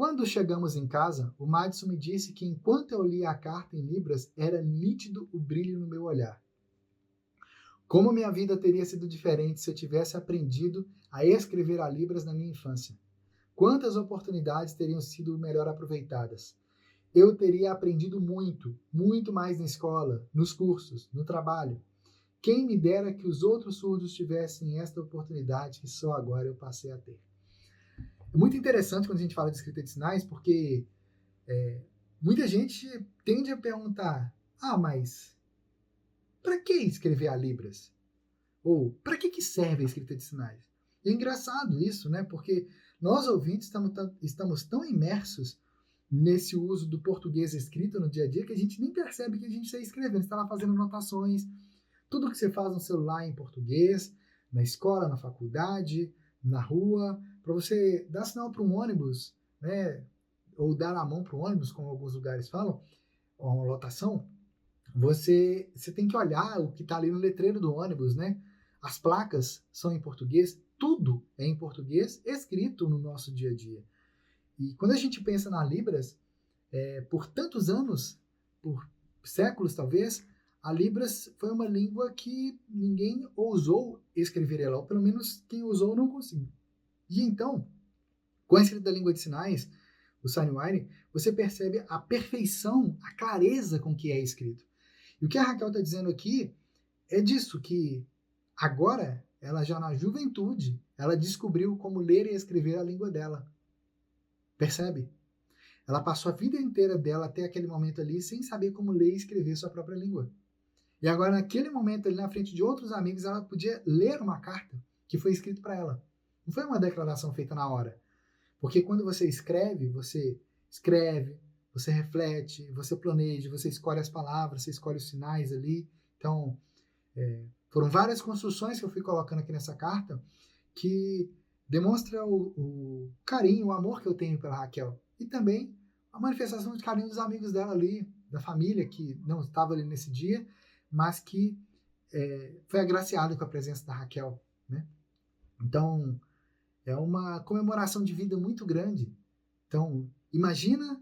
Quando chegamos em casa, o Madison me disse que enquanto eu lia a carta em Libras, era nítido o brilho no meu olhar. Como minha vida teria sido diferente se eu tivesse aprendido a escrever a Libras na minha infância? Quantas oportunidades teriam sido melhor aproveitadas? Eu teria aprendido muito, muito mais na escola, nos cursos, no trabalho. Quem me dera que os outros surdos tivessem esta oportunidade que só agora eu passei a ter. É muito interessante quando a gente fala de escrita de sinais, porque muita gente tende a perguntar: mas para que escrever a Libras? Ou para que serve a escrita de sinais? E é engraçado isso, né? Porque nós ouvintes estamos tão imersos nesse uso do português escrito no dia a dia que a gente nem percebe que a gente está escrevendo, está lá fazendo anotações. Tudo que você faz no celular é em português, na escola, na faculdade, na rua, para você dar sinal para um ônibus, né? Ou dar a mão para o ônibus, como alguns lugares falam, ou uma lotação, você tem que olhar o que está ali no letreiro do ônibus, né? As placas são em português, tudo é em português escrito no nosso dia a dia. E quando a gente pensa na Libras, por tantos anos, por séculos talvez, a Libras foi uma língua que ninguém ousou escrever ela, ou pelo menos quem ousou não conseguiu. E então, com a escrita da língua de sinais, o Signwriting, você percebe a perfeição, a clareza com que é escrito. E o que a Raquel está dizendo aqui é disso, que agora, ela já na juventude, ela descobriu como ler e escrever a língua dela. Percebe? Ela passou a vida inteira dela até aquele momento ali sem saber como ler e escrever sua própria língua. E agora, naquele momento ali, na frente de outros amigos, ela podia ler uma carta que foi escrita para ela. Não foi uma declaração feita na hora. Porque quando você escreve, você reflete, você planeja, você escolhe as palavras, você escolhe os sinais ali. Então, foram várias construções que eu fui colocando aqui nessa carta que demonstra o carinho, o amor que eu tenho pela Raquel. E também a manifestação de carinho dos amigos dela ali, da família que não estava ali nesse dia, mas que foi agraciado com a presença da Raquel, né? Então, é uma comemoração de vida muito grande. Então, imagina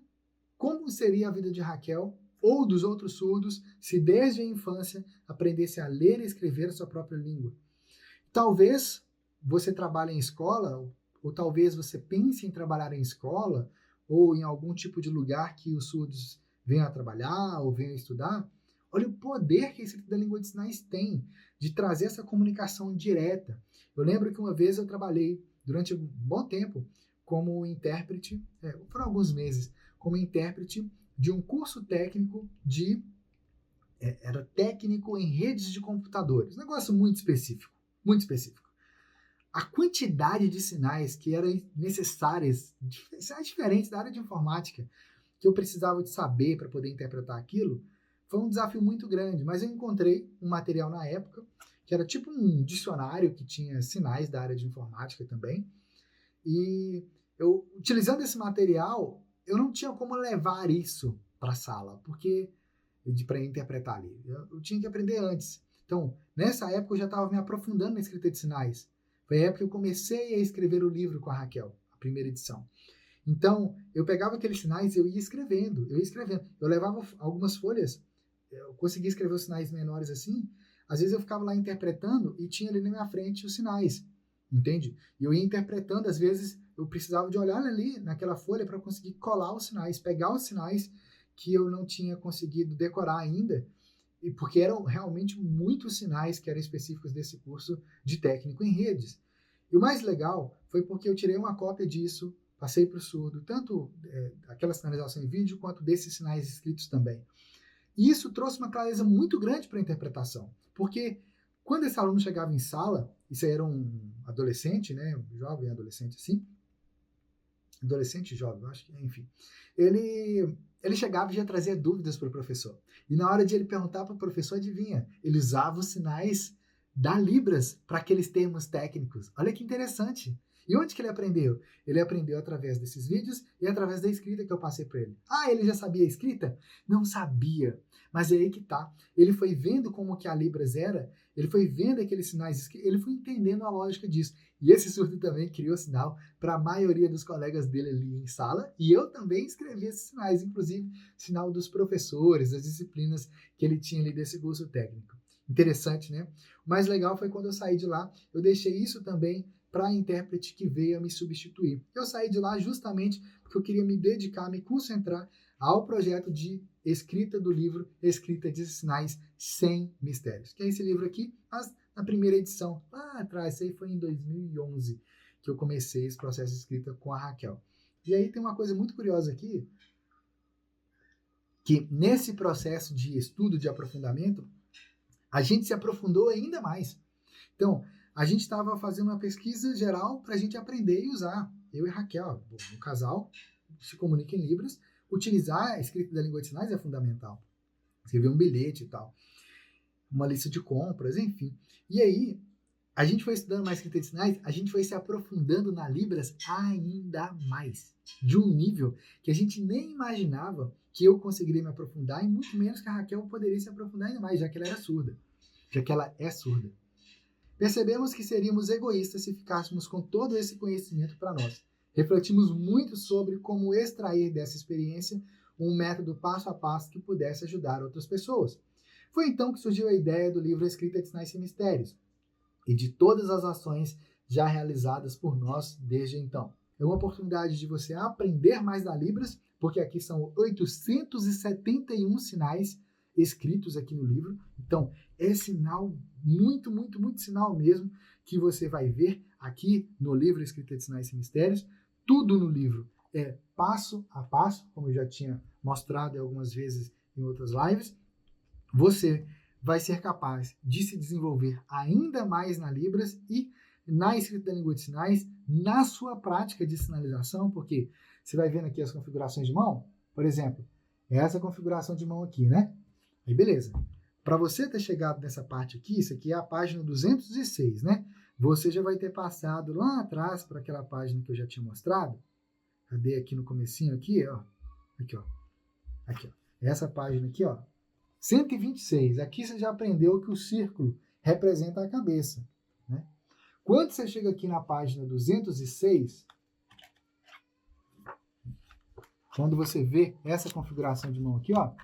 como seria a vida de Raquel ou dos outros surdos se desde a infância aprendesse a ler e escrever a sua própria língua. Talvez você trabalhe em escola, ou talvez você pense em trabalhar em escola, ou em algum tipo de lugar que os surdos venham a trabalhar ou venham a estudar. Olha o poder que a escrita da língua de sinais tem de trazer essa comunicação direta. Eu lembro que uma vez eu trabalhei durante um bom tempo como intérprete, foram alguns meses, como intérprete de um curso técnico era técnico em redes de computadores. Um negócio muito específico, muito específico. A quantidade de sinais que eram necessárias, sinais diferentes da área de informática, que eu precisava de saber para poder interpretar aquilo, foi um desafio muito grande. Mas eu encontrei um material na época, que era tipo um dicionário que tinha sinais da área de informática também. E eu, utilizando esse material, eu não tinha como levar isso para a sala, porque para interpretar ali. Eu tinha que aprender antes. Então, nessa época, eu já estava me aprofundando na escrita de sinais. Foi a época que eu comecei a escrever o livro com a Raquel, a primeira edição. Então, eu pegava aqueles sinais e eu ia escrevendo. Eu levava algumas folhas, eu conseguia escrever os sinais menores assim. Às vezes eu ficava lá interpretando e tinha ali na minha frente os sinais, entende? E eu ia interpretando, às vezes eu precisava de olhar ali naquela folha para conseguir colar os sinais, pegar os sinais que eu não tinha conseguido decorar ainda, e porque eram realmente muitos sinais que eram específicos desse curso de técnico em redes. E o mais legal foi porque eu tirei uma cópia disso, passei para o surdo, tanto aquela sinalização em vídeo, quanto desses sinais escritos também. E isso trouxe uma clareza muito grande para a interpretação, porque quando esse aluno chegava em sala, isso era um adolescente, né, um jovem adolescente assim, adolescente jovem, acho que, enfim, ele chegava e já trazia dúvidas para o professor. E na hora de ele perguntar para o professor, adivinha, ele usava os sinais da Libras para aqueles termos técnicos. Olha que interessante. E onde que ele aprendeu? Ele aprendeu através desses vídeos e através da escrita que eu passei para ele. Ele já sabia a escrita? Não sabia. Mas é aí que tá. Ele foi vendo como que a Libras era, ele foi vendo aqueles sinais, ele foi entendendo a lógica disso. E esse surdo também criou sinal para a maioria dos colegas dele ali em sala, e eu também escrevi esses sinais, inclusive sinal dos professores, das disciplinas que ele tinha ali desse curso técnico. Interessante, né? O mais legal foi quando eu saí de lá, eu deixei isso também para a intérprete que veio a me substituir. Eu saí de lá justamente porque eu queria me dedicar, me concentrar ao projeto de escrita do livro Escrita de Sinais Sem Mistérios, que é esse livro aqui, mas na primeira edição, lá atrás, isso aí foi em 2011 que eu comecei esse processo de escrita com a Raquel. E aí tem uma coisa muito curiosa aqui, que nesse processo de estudo, de aprofundamento, a gente se aprofundou ainda mais. Então, a gente estava fazendo uma pesquisa geral para a gente aprender e usar. Eu e Raquel, um casal, se comunica em Libras, utilizar a escrita da língua de sinais é fundamental. Escrever um bilhete e tal, uma lista de compras, enfim. E aí, a gente foi estudando mais escrita de sinais, a gente foi se aprofundando na Libras ainda mais. De um nível que a gente nem imaginava que eu conseguiria me aprofundar, e muito menos que a Raquel poderia se aprofundar ainda mais, já que ela era surda. Já que ela é surda. Percebemos que seríamos egoístas se ficássemos com todo esse conhecimento para nós. Refletimos muito sobre como extrair dessa experiência um método passo a passo que pudesse ajudar outras pessoas. Foi então que surgiu a ideia do livro Escrita de Sinais Sem Mistérios e de todas as ações já realizadas por nós desde então. É uma oportunidade de você aprender mais da Libras, porque aqui são 871 sinais escritos aqui no livro. Então, é sinal, muito, muito, muito sinal mesmo, que você vai ver aqui no livro Escrita de Sinais Sem Mistérios. Tudo no livro é passo a passo, como eu já tinha mostrado algumas vezes em outras lives. Você vai ser capaz de se desenvolver ainda mais na Libras e na escrita da língua de sinais, na sua prática de sinalização, porque você vai vendo aqui as configurações de mão, por exemplo, essa configuração de mão aqui, né? Aí beleza. Para você ter chegado nessa parte aqui, isso aqui é a página 206, né? Você já vai ter passado lá atrás para aquela página que eu já tinha mostrado. Cadê aqui no comecinho aqui, ó? Aqui, ó. Aqui, ó. Essa página aqui, ó. 126. Aqui você já aprendeu que o círculo representa a cabeça, né? Quando você chega aqui na página 206, quando você vê essa configuração de mão aqui, ó.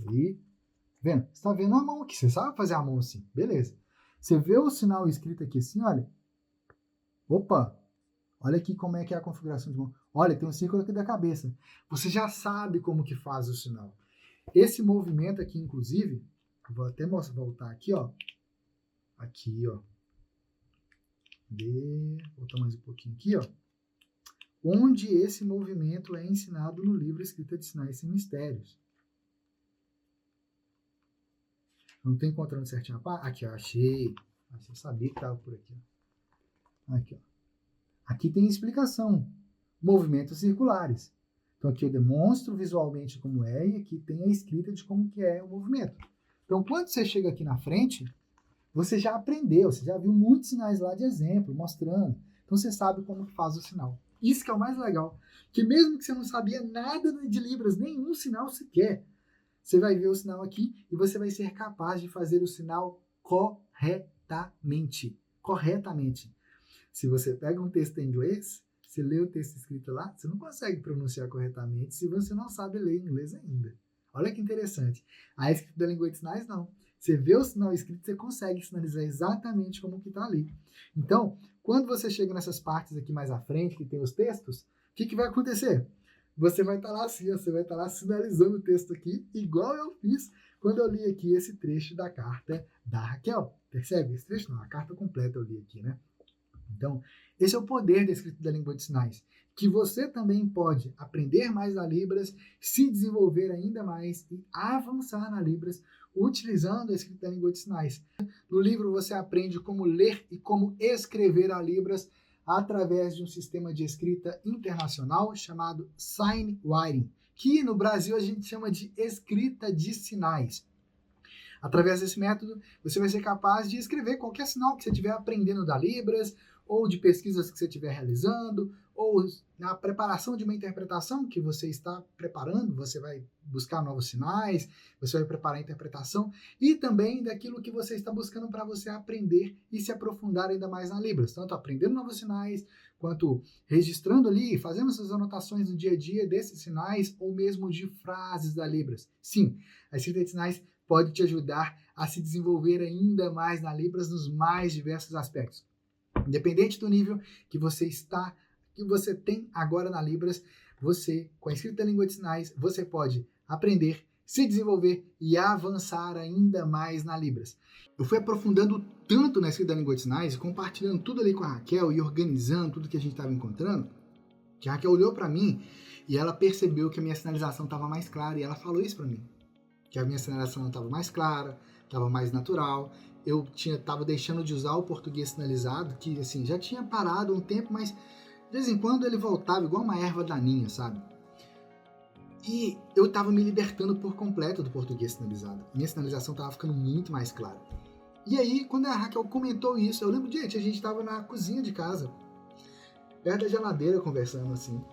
Aí, vendo? Você está vendo a mão aqui, você sabe fazer a mão assim, beleza. Você vê o sinal escrito aqui assim, olha. Opa, olha aqui como é que é a configuração de mão. Olha, tem um círculo aqui da cabeça. Você já sabe como que faz o sinal. Esse movimento aqui, inclusive, vou até voltar aqui, ó. Aqui, ó. Voltar mais um pouquinho aqui, ó. Onde esse movimento é ensinado no livro Escrita de Sinais Sem Mistérios. Não estou encontrando certinho a parte? Aqui, ó, achei. Eu sabia que estava por aqui. Aqui, ó. Aqui tem explicação. Movimentos circulares. Então aqui eu demonstro visualmente como é e aqui tem a escrita de como que é o movimento. Então quando você chega aqui na frente, você já aprendeu, você já viu muitos sinais lá de exemplo, mostrando. Então você sabe como faz o sinal. Isso que é o mais legal. Que mesmo que você não sabia nada de Libras, nenhum sinal sequer, você vai ver o sinal aqui e você vai ser capaz de fazer o sinal corretamente. Corretamente. Se você pega um texto em inglês, você lê o texto escrito lá, você não consegue pronunciar corretamente se você não sabe ler inglês ainda. Olha que interessante. A escrita da língua de sinais, não. Você vê o sinal escrito, você consegue sinalizar exatamente como que está ali. Então, quando você chega nessas partes aqui mais à frente, que tem os textos, o que vai acontecer? Você vai estar lá assim, você vai estar lá sinalizando o texto aqui, igual eu fiz quando eu li aqui esse trecho da carta da Raquel. Percebe? Esse trecho não, a carta completa eu li aqui, né? Então, esse é o poder da escrita da língua de sinais, que você também pode aprender mais da Libras, se desenvolver ainda mais e avançar na Libras utilizando a escrita da língua de sinais. No livro você aprende como ler e como escrever a Libras através de um sistema de escrita internacional chamado Sign Writing, que no Brasil a gente chama de escrita de sinais. Através desse método, você vai ser capaz de escrever qualquer sinal que você estiver aprendendo da Libras, ou de pesquisas que você estiver realizando, ou na preparação de uma interpretação que você está preparando, você vai buscar novos sinais, você vai preparar a interpretação, e também daquilo que você está buscando para você aprender e se aprofundar ainda mais na Libras, tanto aprendendo novos sinais, quanto registrando ali, fazendo essas anotações no dia a dia desses sinais, ou mesmo de frases da Libras. Sim, a escrita de sinais pode te ajudar a se desenvolver ainda mais na Libras nos mais diversos aspectos. Independente do nível que você está, que você tem agora na Libras, você, com a escrita da língua de sinais, você pode aprender, se desenvolver e avançar ainda mais na Libras. Eu fui aprofundando tanto na escrita da língua de sinais, compartilhando tudo ali com a Raquel e organizando tudo que a gente estava encontrando, que a Raquel olhou para mim e ela percebeu que a minha sinalização estava mais clara e ela falou isso para mim, que a minha sinalização estava mais clara, estava mais natural. Eu estava deixando de usar o português sinalizado, que assim, já tinha parado um tempo, mas de vez em quando ele voltava igual uma erva daninha, sabe? E eu estava me libertando por completo do português sinalizado. Minha sinalização estava ficando muito mais clara. E aí, quando a Raquel comentou isso, eu lembro, gente, a gente estava na cozinha de casa, perto da geladeira, conversando assim.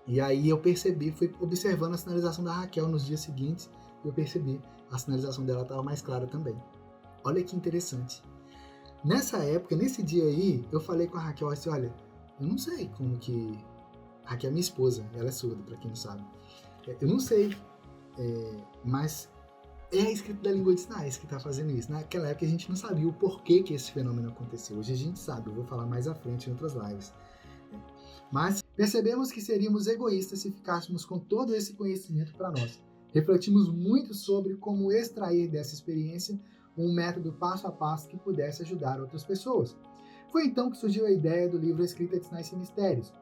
E aí eu percebi, fui observando a sinalização da Raquel nos dias seguintes, e eu percebi, a sinalização dela estava mais clara também. Olha que interessante. Nessa época, nesse dia aí, eu falei com a Raquel assim, olha, eu não sei como que... A Raquel é minha esposa, ela é surda, pra quem não sabe. Eu não sei, mas é a escrita da língua de sinais que está fazendo isso. Naquela época a gente não sabia o porquê que esse fenômeno aconteceu. Hoje a gente sabe, eu vou falar mais à frente em outras lives. Mas percebemos que seríamos egoístas se ficássemos com todo esse conhecimento para nós. Refletimos muito sobre como extrair dessa experiência um método passo a passo que pudesse ajudar outras pessoas. Foi então que surgiu a ideia do livro Escrita de Sinais e Mistérios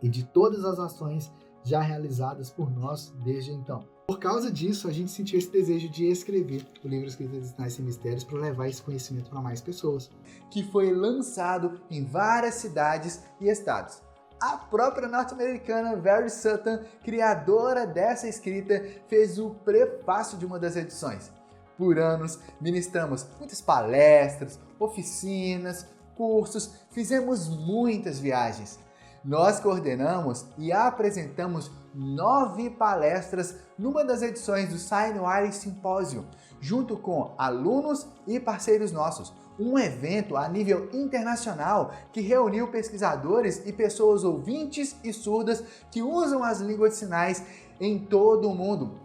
e de todas as ações já realizadas por nós desde então. Por causa disso, a gente sentiu esse desejo de escrever o livro Escrita de Sinais e Mistérios para levar esse conhecimento para mais pessoas. Que foi lançado em várias cidades e estados. A própria norte-americana Very Sutton, criadora dessa escrita, fez o prefácio de uma das edições. Por anos, ministramos muitas palestras, oficinas, cursos, fizemos muitas viagens. Nós coordenamos e apresentamos 9 palestras numa das edições do Signwire Symposium, junto com alunos e parceiros nossos. Um evento a nível internacional que reuniu pesquisadores e pessoas ouvintes e surdas que usam as línguas de sinais em todo o mundo.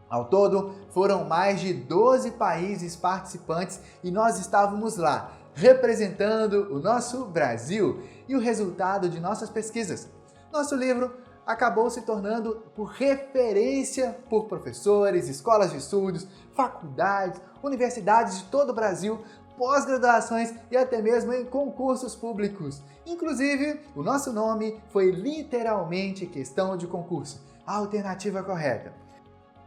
Ao todo, foram mais de 12 países participantes e nós estávamos lá, representando o nosso Brasil e o resultado de nossas pesquisas. Nosso livro acabou se tornando por referência por professores, escolas de estudos, faculdades, universidades de todo o Brasil, pós-graduações e até mesmo em concursos públicos. Inclusive, o nosso nome foi literalmente questão de concurso, a alternativa correta.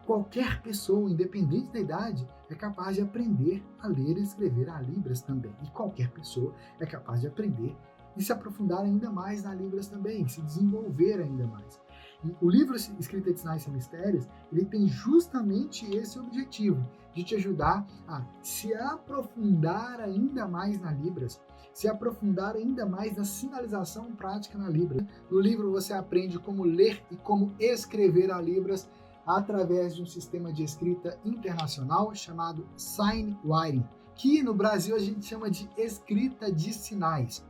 Qualquer pessoa, independente da idade, é capaz de aprender a ler e escrever a Libras também. E qualquer pessoa é capaz de aprender e se aprofundar ainda mais na Libras também, se desenvolver ainda mais. E o livro Escrita de Sinais e Mistérios, ele tem justamente esse objetivo, de te ajudar a se aprofundar ainda mais na Libras, se aprofundar ainda mais na sinalização prática na Libras. No livro você aprende como ler e como escrever a Libras através de um sistema de escrita internacional chamado Signwriting, que no Brasil a gente chama de escrita de sinais.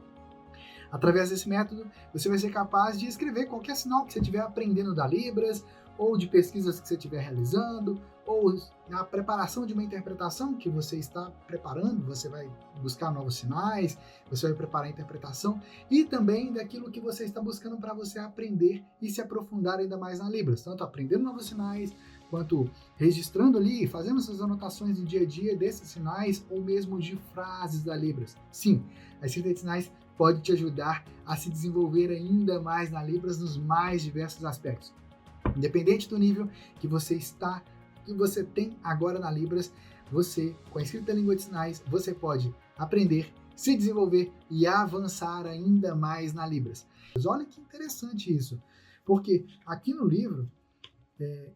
Através desse método, você vai ser capaz de escrever qualquer sinal que você estiver aprendendo da Libras, ou de pesquisas que você estiver realizando, ou na preparação de uma interpretação que você está preparando, você vai buscar novos sinais, você vai preparar a interpretação, e também daquilo que você está buscando para você aprender e se aprofundar ainda mais na Libras, tanto aprendendo novos sinais, quanto registrando ali, fazendo essas anotações do dia a dia desses sinais, ou mesmo de frases da Libras. Sim, a escrita de sinais pode te ajudar a se desenvolver ainda mais na Libras nos mais diversos aspectos. Independente do nível que você está, que você tem agora na Libras, você, com a escrita da língua de sinais, você pode aprender, se desenvolver e avançar ainda mais na Libras. Mas olha que interessante isso, porque aqui no livro,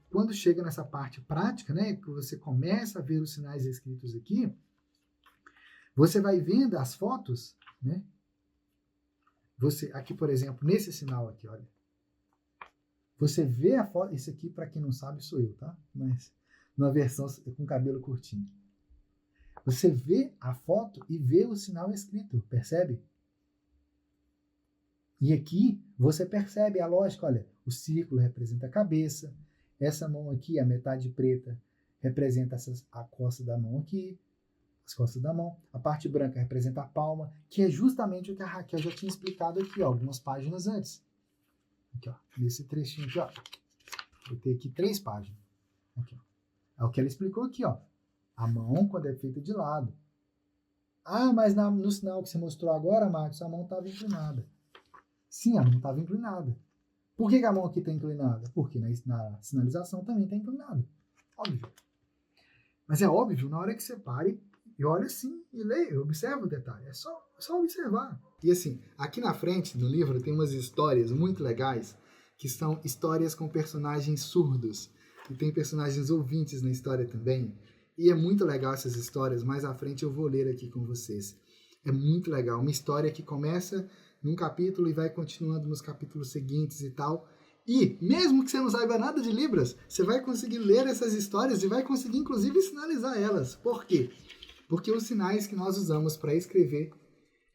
quando chega nessa parte prática, né, que você começa a ver os sinais escritos aqui, você vai vendo as fotos, né, Você, aqui, por exemplo, nesse sinal aqui, olha. Você vê a foto, isso aqui, para quem não sabe, sou eu, tá? Mas numa versão com cabelo curtinho. Você vê a foto e vê o sinal escrito, percebe? E aqui você percebe a lógica, olha, o círculo representa a cabeça, essa mão aqui, a metade preta, representa a costa da mão aqui, as costas da mão, a parte branca representa a palma, que é justamente o que a Raquel já tinha explicado aqui, ó, algumas páginas antes. Aqui, ó, nesse trechinho aqui, ó. Vou ter aqui 3 páginas. Aqui, ó. É o que ela explicou aqui, ó. A mão quando é feita de lado. Ah, mas no sinal que você mostrou agora, Marcos, a mão estava inclinada. Sim, a mão estava inclinada. Por que a mão aqui está inclinada? Porque na sinalização também está inclinada. Óbvio. Mas é óbvio, na hora que você pare e olha assim e leia, observa o detalhe. É só observar. E assim, aqui na frente do livro tem umas histórias muito legais, que são histórias com personagens surdos. E tem personagens ouvintes na história também. E é muito legal essas histórias, mais à frente eu vou ler aqui com vocês. É muito legal, uma história que começa num capítulo e vai continuando nos capítulos seguintes e tal. E, mesmo que você não saiba nada de Libras, você vai conseguir ler essas histórias e vai conseguir, inclusive, sinalizar elas. Por quê? Porque os sinais que nós usamos para escrever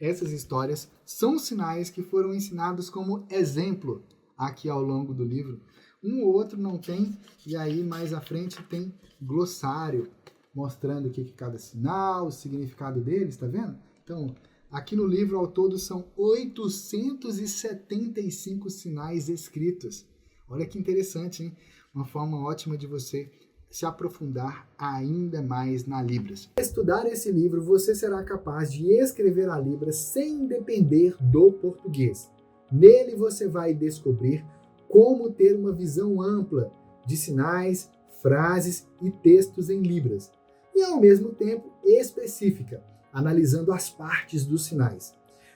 essas histórias são sinais que foram ensinados como exemplo aqui ao longo do livro. Um ou outro não tem, e aí mais à frente tem glossário, mostrando o que é cada sinal, o significado deles, tá vendo? Então, aqui no livro, ao todo, são 875 sinais escritos. Olha que interessante, hein? Uma forma ótima de você se aprofundar ainda mais na Libras. Ao estudar esse livro, você será capaz de escrever a Libras sem depender do português. Nele você vai descobrir como ter uma visão ampla de sinais, frases e textos em Libras, e ao mesmo tempo específica, analisando as partes dos sinais,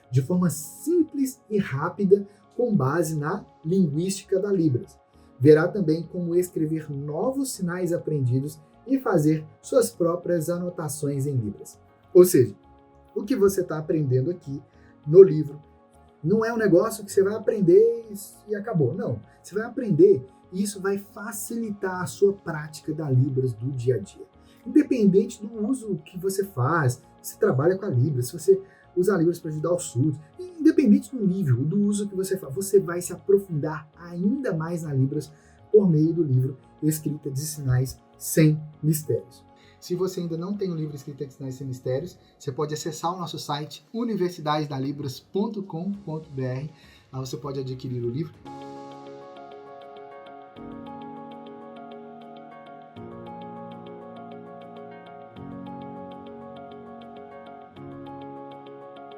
de forma simples e rápida, com base na linguística da Libras. Verá também como escrever novos sinais aprendidos e fazer suas próprias anotações em Libras. Ou seja, o que você está aprendendo aqui no livro não é um negócio que você vai aprender e acabou. Não, você vai aprender e isso vai facilitar a sua prática da Libras do dia a dia. Independente do uso que você faz, se você trabalha com a Libras, se você usa a Libras para ajudar os surdos, independente do nível, do uso que você faz, você vai se aprofundar ainda mais na Libras por meio do livro Escrita de Sinais Sem Mistérios. Se você ainda não tem o livro Escrita de Sinais Sem Mistérios, você pode acessar o nosso site universidadedalibras.com.br. Lá você pode adquirir o livro.